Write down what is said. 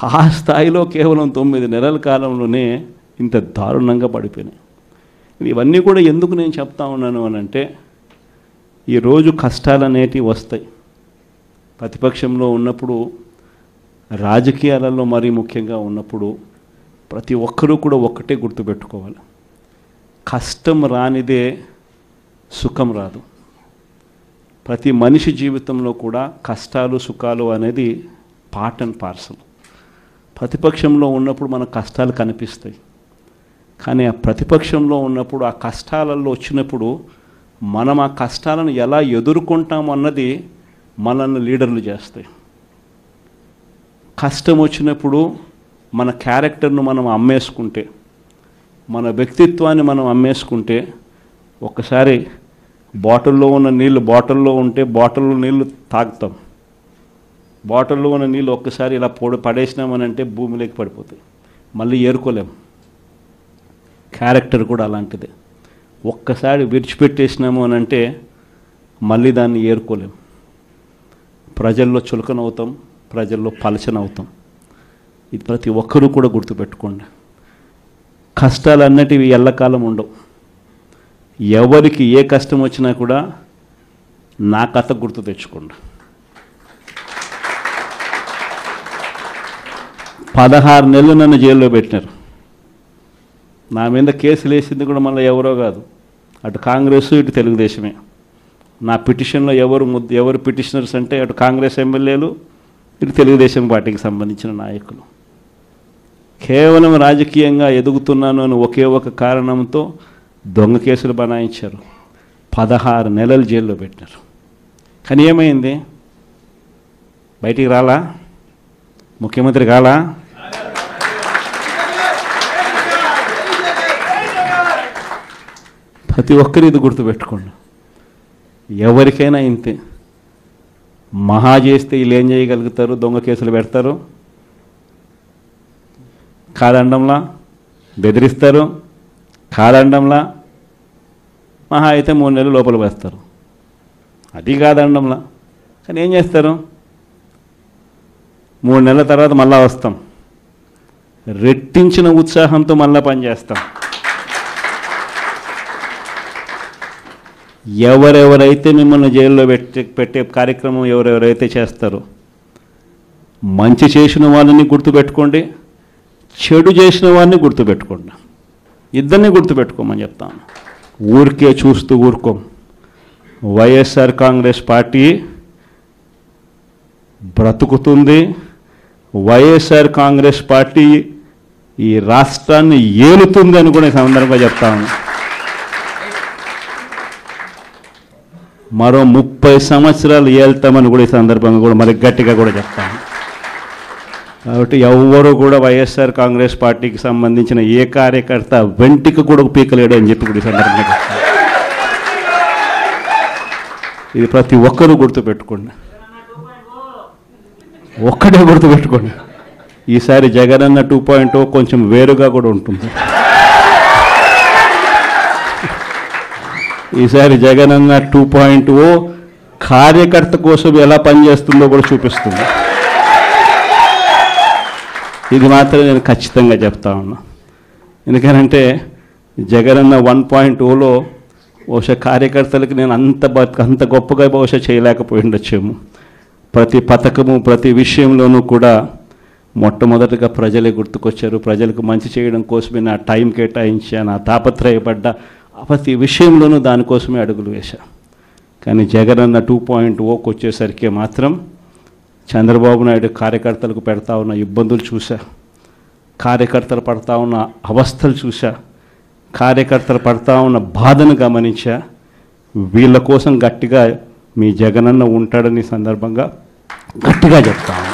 ఆ స్థాయిలో కేవలం 9 నెలల కాలంలోనే ఇంత దారుణంగా పడిపోయినాయి. ఇవన్నీ కూడా ఎందుకు నేను చెప్తా ఉన్నాను అని అంటే, ఈరోజు కష్టాలు అనేటివి వస్తాయి. ప్రతిపక్షంలో ఉన్నప్పుడు, రాజకీయాలలో మరీ ముఖ్యంగా ఉన్నప్పుడు ప్రతి ఒక్కరూ కూడా ఒక్కటే గుర్తుపెట్టుకోవాలి, కష్టం రానిదే సుఖం రాదు. ప్రతి మనిషి జీవితంలో కూడా కష్టాలు సుఖాలు అనేది పార్ట్ అండ్ పార్సల్. ప్రతిపక్షంలో ఉన్నప్పుడు మన కష్టాలు కనిపిస్తాయి, కానీ ఆ ప్రతిపక్షంలో ఉన్నప్పుడు ఆ కష్టాలలో వచ్చినప్పుడు మనం ఆ కష్టాలను ఎలా ఎదుర్కొంటాం అన్నది మనల్ని లీడర్లు చేస్తాయి. కష్టం వచ్చినప్పుడు మన క్యారెక్టర్ను మనం అమ్మేసుకుంటే, మన వ్యక్తిత్వాన్ని మనం అమ్మేసుకుంటే, ఒక్కసారి బాటిల్లో ఉన్న నీళ్ళు బాటిల్లో ఉంటే బాటిల్లో నీళ్ళు తాగుతాం, బాటిల్లో ఉన్న నీళ్ళు ఒక్కసారి ఇలా పడేసినామనంటే భూమిలోకి పడిపోతాయి, మళ్ళీ ఏరుకోలేం. క్యారెక్టర్ కూడా అలాంటిదే. ఒక్కసారి విడిచిపెట్టేసినాము అని అంటే మళ్ళీ దాన్ని ఏరుకోలేం. ప్రజల్లో చులకనవుతాం, ప్రజల్లో పలచనవుతాం. ఇది ప్రతి ఒక్కరూ కూడా గుర్తుపెట్టుకోండి. కష్టాలు అన్నటివి ఎల్లకాలం ఉండవు. ఎవరికి ఏ కష్టం వచ్చినా కూడా నా కథ గుర్తు తెచ్చుకోండి. 16 నెలలు నన్ను జైల్లో పెట్టినారు. నా మీద కేసులు వేసింది కూడా మళ్ళీ ఎవరో కాదు, అటు కాంగ్రెస్ ఇటు తెలుగుదేశమే. నా పిటిషన్లో ఎవరు పిటిషనర్స్ అంటే అటు కాంగ్రెస్ ఎమ్మెల్యేలు, ఇటు తెలుగుదేశం పార్టీకి సంబంధించిన నాయకులు. కేవలం రాజకీయంగా ఎదుగుతున్నాను అని ఒకే ఒక కారణంతో దొంగ కేసులు బనాయించారు. 16 నెలలు జైల్లో పెట్టినారు. కానీ ఏమైంది? బయటికి రాలా? ముఖ్యమంత్రి కాలా? ప్రతి ఒక్కరు ఇది గుర్తుపెట్టుకోండి. ఎవరికైనా ఇంతే. మహా చేస్తే వీళ్ళు ఏం చేయగలుగుతారు? దొంగ కేసులు పెడతారు, కాదండంలా బెదిరిస్తారు, కాదండంలా మహా అయితే 3 నెలలు లోపల వేస్తారు, అది కాదండంలా. కానీ ఏం చేస్తారు? 3 నెలల తర్వాత మళ్ళా వస్తాం, రెట్టించిన ఉత్సాహంతో మళ్ళా పనిచేస్తాం. ఎవరెవరైతే మిమ్మల్ని జైల్లో పెట్టే కార్యక్రమం ఎవరెవరైతే చేస్తారో, మంచి చేసిన వాళ్ళని గుర్తుపెట్టుకోండి, చెడు చేసిన వాడిని గుర్తుపెట్టుకోండి. ఇద్దరిని గుర్తుపెట్టుకోమని చెప్తాను. ఊరికే చూస్తూ ఊరుకోం. వైఎస్ఆర్ కాంగ్రెస్ పార్టీ బ్రతుకుతుంది. వైఎస్ఆర్ కాంగ్రెస్ పార్టీ ఈ రాష్ట్రాన్ని ఏలుతుంది అని కూడా ఈ సందర్భంగా చెప్తాను. మరో 30 సంవత్సరాలు ఏళ్తామని కూడా ఈ సందర్భంగా కూడా మరి గట్టిగా కూడా చెప్తాను. కాబట్టి ఎవ్వరూ కూడా వైఎస్ఆర్ కాంగ్రెస్ పార్టీకి సంబంధించిన ఏ కార్యకర్త వెంటికి కూడా పీకలేడు అని చెప్పి కూడా ఈ సందర్భంగా చెప్తాను. ఇది ప్రతి ఒక్కరూ గుర్తుపెట్టుకోండి, ఒక్కటే గుర్తుపెట్టుకోండి. ఈసారి జగనన్న 2.0 కొంచెం వేరుగా కూడా ఉంటుంది. ఈసారి జగనన్న 2.0 కార్యకర్త కోసం ఎలా పనిచేస్తుందో కూడా చూపిస్తుంది. ఇది మాత్రం నేను ఖచ్చితంగా చెప్తా ఉన్నా. ఎందుకనంటే జగనన్న 1.0లో బహుశా కార్యకర్తలకి నేను అంత గొప్పగా బహుశా చేయలేకపోయి ఉండొచ్చేమో. ప్రతి పథకము ప్రతి విషయంలోనూ కూడా మొట్టమొదటిగా ప్రజలే గుర్తుకొచ్చారు. ప్రజలకు మంచి చేయడం కోసమే నా టైం కేటాయించా, నా తాపత్రయపడ్డా, ప్రతి విషయంలోనూ దానికోసమే అడుగులు వేశా. కానీ జగనన్న 2.0కి వచ్చేసరికి మాత్రం చంద్రబాబు నాయుడు కార్యకర్తలకు పెడతా ఉన్న ఇబ్బందులు చూసా, కార్యకర్తలు పడతా ఉన్న అవస్థలు చూసా, కార్యకర్తలు పడతా ఉన్న బాధను గమనించా. వీళ్ళ కోసం గట్టిగా మీ జగనన్న ఉంటాడని సందర్భంగా గట్టిగా చెప్తాను.